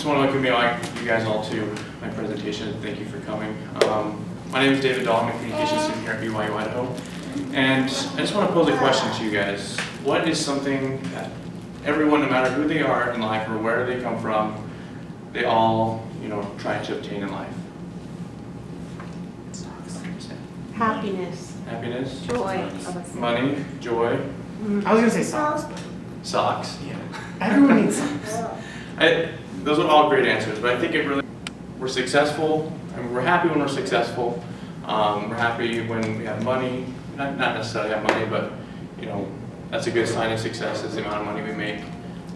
just want to welcome you guys all to my presentation. Thank you for coming. My name is David Dahl. I'm a communications student here at BYU Idaho. And I just want to pose a question to you guys. What is something that everyone, no matter who they are in life or where they come from, they all, try to obtain in life? Happiness. Happiness? Joy. Money? Joy? I was gonna say socks. Socks? Yeah. Everyone needs socks. Those are all great answers, but I think we're successful. I mean, we're happy when we're successful. We're happy when we have money. Not necessarily have money, but that's a good sign of success is the amount of money we make.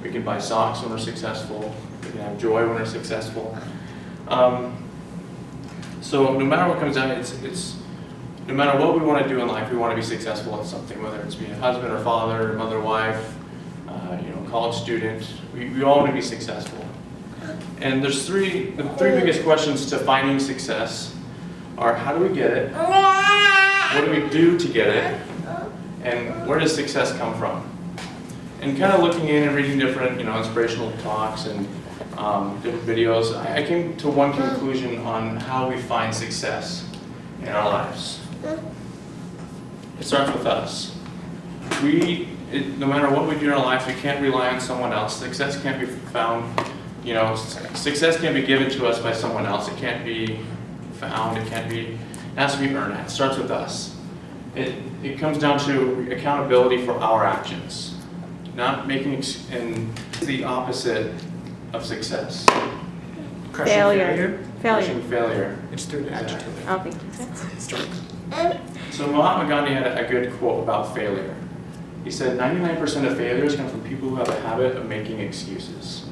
We can buy socks when we're successful. We can have joy when we're successful. So no matter what comes out, it's no matter what we want to do in life, we want to be successful at something, whether it's being a husband or father, mother, wife, college student. We all want to be successful. And the three biggest questions to finding success are: how do we get it? What do we do to get it? And where does success come from? And kind of looking in and reading different, inspirational talks and different videos, I came to one conclusion on how we find success in our lives. It starts with us. No matter what we do in our life, we can't rely on someone else. Success can't be found, success can't be given to us by someone else. It can't be found, it has to be earned. It starts with us. It comes down to accountability for our actions. Not making, and the opposite of success. Crushing Failure. Crushing failure. It's through the adjective. Oh, thank you. Strike. So Mahatma Gandhi had a good quote about failure. He said 99% of failures come from people who have a habit of making excuses.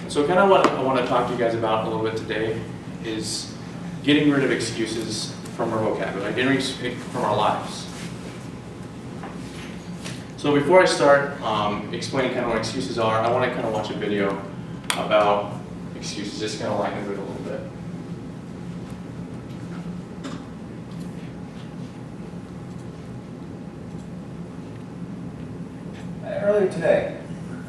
And so kind of what I want to talk to you guys about a little bit today is getting rid of excuses from our vocabulary, getting rid of from our lives. So before I start explaining kind of what excuses are, I want to kind of watch a video about excuses, just kind of lighten the mood a little bit. Earlier today,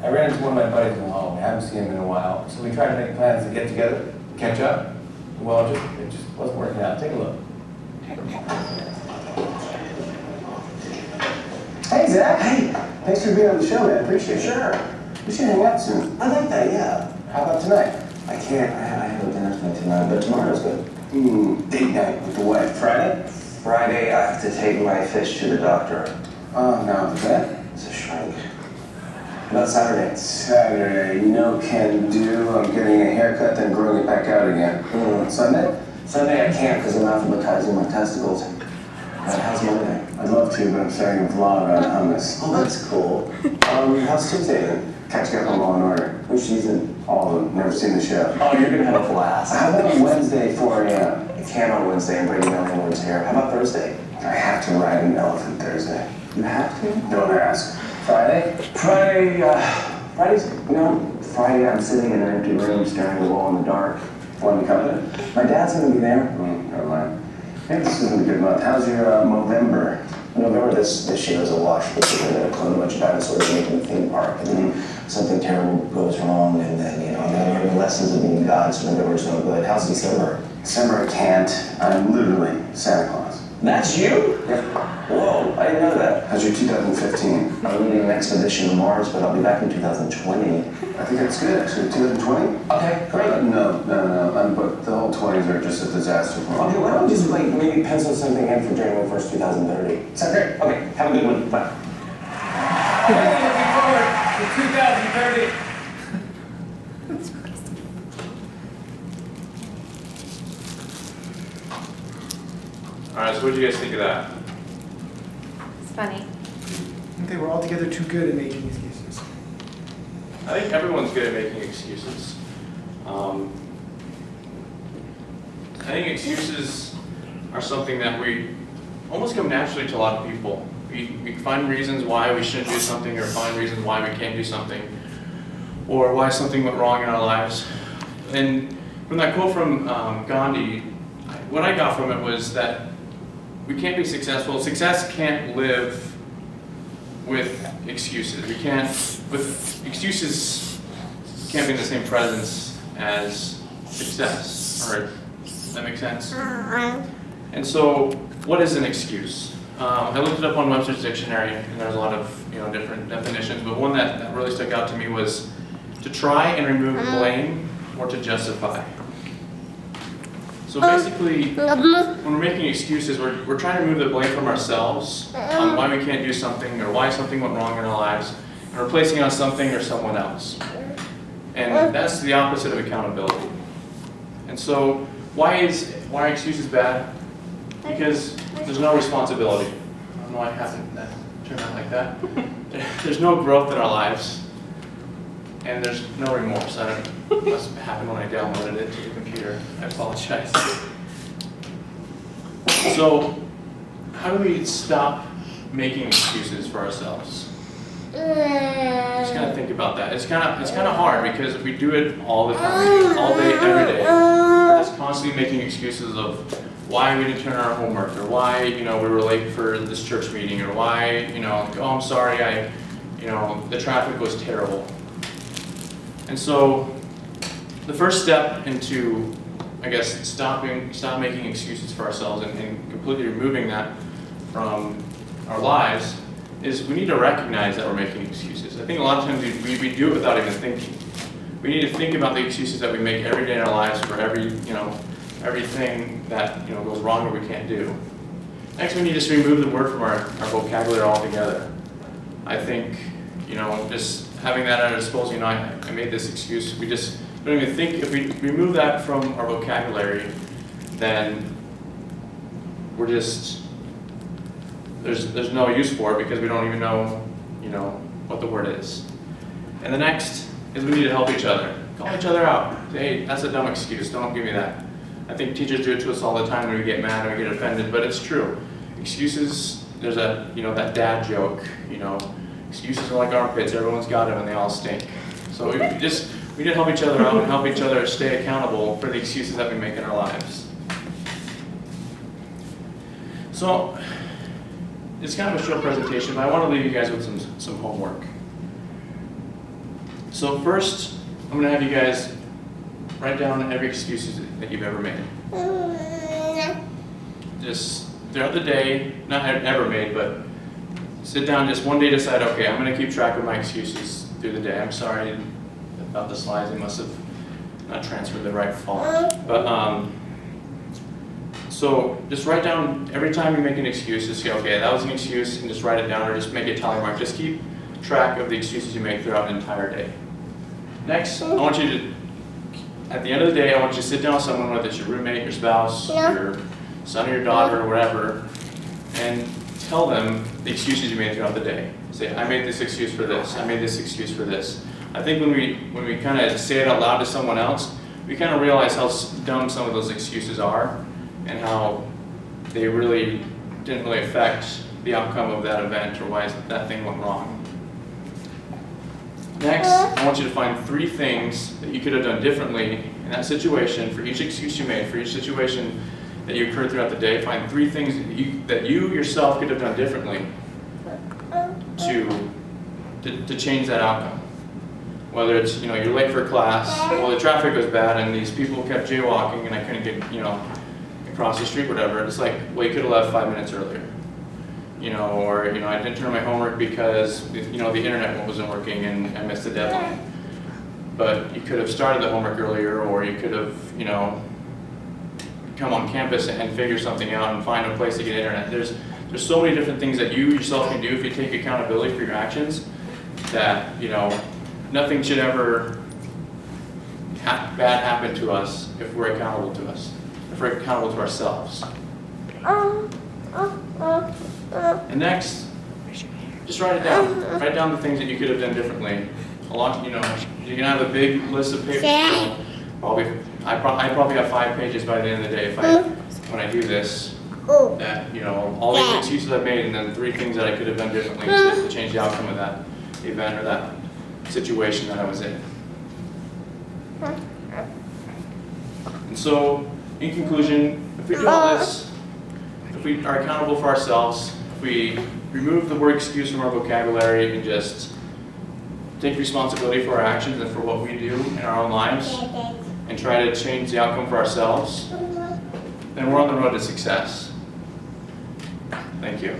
I ran into one of my buddies in the hall. I haven't seen him in a while, so we tried to make plans to get together, catch up. Well, it just wasn't working out. Take a look. Hey, Zach. Hey. Thanks for being on the show, man. Appreciate it. Sure. We should hang out soon. I like that, yeah. How about tonight? I can't. I have a dinner tonight tonight, but tomorrow's good. Date night with the wife. Friday? Friday, I have to take my fish to the doctor. Oh, no. The vet? It's a shrink. About Saturday. Saturday. No can do. I'm getting a haircut, then growing it back out again. Sunday? Sunday I can't because I'm alphabetizing my testicles. How's Monday? I'd love to, but I'm starting a vlog on hummus. Oh, that's cool. How's Tuesday then? Catching up on Law and Order. Which season? All of them. Never seen the show. Oh, you're gonna have a blast. How about Wednesday, 4 a.m.? I can't on Wednesday. I'm braiding my landlord's hair. How about Thursday? I have to ride an elephant Thursday. You have to? Don't ask. Friday? Friday I'm sitting in an empty room staring at the wall in the dark. Want to come in? My dad's gonna be there. Never mind. Maybe this isn't a good month. How's your Movember? November this year was a wash because they're gonna clone a bunch of dinosaurs and make them a theme park. And then something terrible goes wrong and then, I'm gonna learn lessons of being God, so November's no good. How's December? December I can't. I'm literally Santa Claus. That's you? Yeah. Whoa, I didn't know that. How's your 2015? I'm leading an expedition to Mars, but I'll be back in 2020. I think that's good, actually. 2020? Okay, great. No. But the whole 20s are just a disaster for me. Okay, why don't we just maybe pencil something in for January 1st, 2030? Sounds great. Okay, have a good one. Bye. Looking forward to 2030. All right, so what do you guys think of that? It's funny. They were all together too good at making excuses. I think everyone's good at making excuses. I think excuses are something that we almost come naturally to a lot of people. We find reasons why we shouldn't do something, or find reasons why we can't do something, or why something went wrong in our lives. And from that quote from Gandhi, what I got from it was that we can't be successful. Success can't live with excuses. Excuses can't be in the same presence as success, or does that make sense? And so, what is an excuse? I looked it up on Webster's dictionary, and there's a lot of different definitions, but one that really stuck out to me was to try and remove blame or to justify. So basically, when we're making excuses, we're trying to remove the blame from ourselves on why we can't do something or why something went wrong in our lives, and replacing it on something or someone else. And that's the opposite of accountability. And so, why are excuses bad? Because there's no responsibility. I don't know why I haven't turned out like that. There's no growth in our lives, and there's no remorse. I don't know. It must have happened when I downloaded it to the computer. I apologize. So, how do we stop making excuses for ourselves? Just kind of think about that. It's kind of hard because we do it all the time, all day, every day. We're just constantly making excuses of why we didn't turn in our homework, or why we were late for this church meeting, or why oh, I'm sorry, the traffic was terrible. And so the first step into, I guess, stop making excuses for ourselves and completely removing that from our lives is we need to recognize that we're making excuses. I think a lot of times we do it without even thinking. We need to think about the excuses that we make every day in our lives for everything that goes wrong or we can't do. Next, we need to just remove the word from our vocabulary altogether. I think just having that at our disposal, I made this excuse. We just don't even think. If we remove that from our vocabulary, then we're just there's no use for it because we don't even know what the word is. And the next is we need to help each other. Call each other out. Say, hey, that's a dumb excuse. Don't give me that. I think teachers do it to us all the time when we get mad and we get offended, but it's true. Excuses, there's that dad joke, excuses are like armpits, everyone's got them and they all stink. So we need to help each other out and help each other stay accountable for the excuses that we make in our lives. So, it's kind of a short presentation, but I want to leave you guys with some homework. So first, I'm going to have you guys write down every excuse that you've ever made. Just throughout the day, not ever made, but sit down just one day, decide, okay, I'm going to keep track of my excuses through the day. I'm sorry about the slides, they must have not transferred the right font. But so just write down every time you make an excuse, just say, okay, that was an excuse, and just write it down or just make a tally mark. Just keep track of the excuses you make throughout an entire day. Next, I want you to, at the end of the day, I want you to sit down with someone, whether it's your roommate, your spouse, your son or your daughter, or whatever, and tell them the excuses you made throughout the day. Say, I made this excuse for this, I made this excuse for this. I think when we kind of say it out loud to someone else, we kind of realize how dumb some of those excuses are and how they really didn't really affect the outcome of that event or why that thing went wrong. Next, I want you to find 3 things that you could have done differently in that situation for each excuse you made, for each situation that you occurred throughout the day. Find 3 things that you yourself could have done differently to change that outcome. Whether it's, you're late for class, well, the traffic was bad and these people kept jaywalking and I couldn't get, across the street, whatever. It's like, well, you could have left 5 minutes earlier. Or I didn't turn my homework because the internet wasn't working and I missed the deadline. But you could have started the homework earlier, or you could have come on campus and figure something out and find a place to get internet. There's so many different things that you yourself can do if you take accountability for your actions. That nothing should ever bad happen to us if we're accountable to us, if we're accountable to ourselves. And next, just write it down. Write down the things that you could have done differently. You can have a big list of papers. I probably have 5 pages by the end of the day when I do this. That all these excuses I've made, and then 3 things that I could have done differently to change the outcome of that event or that situation that I was in. And so, in conclusion, if we do all this, if we are accountable for ourselves, if we remove the word excuse from our vocabulary and just take responsibility for our actions and for what we do in our own lives, and try to change the outcome for ourselves, then we're on the road to success. Thank you.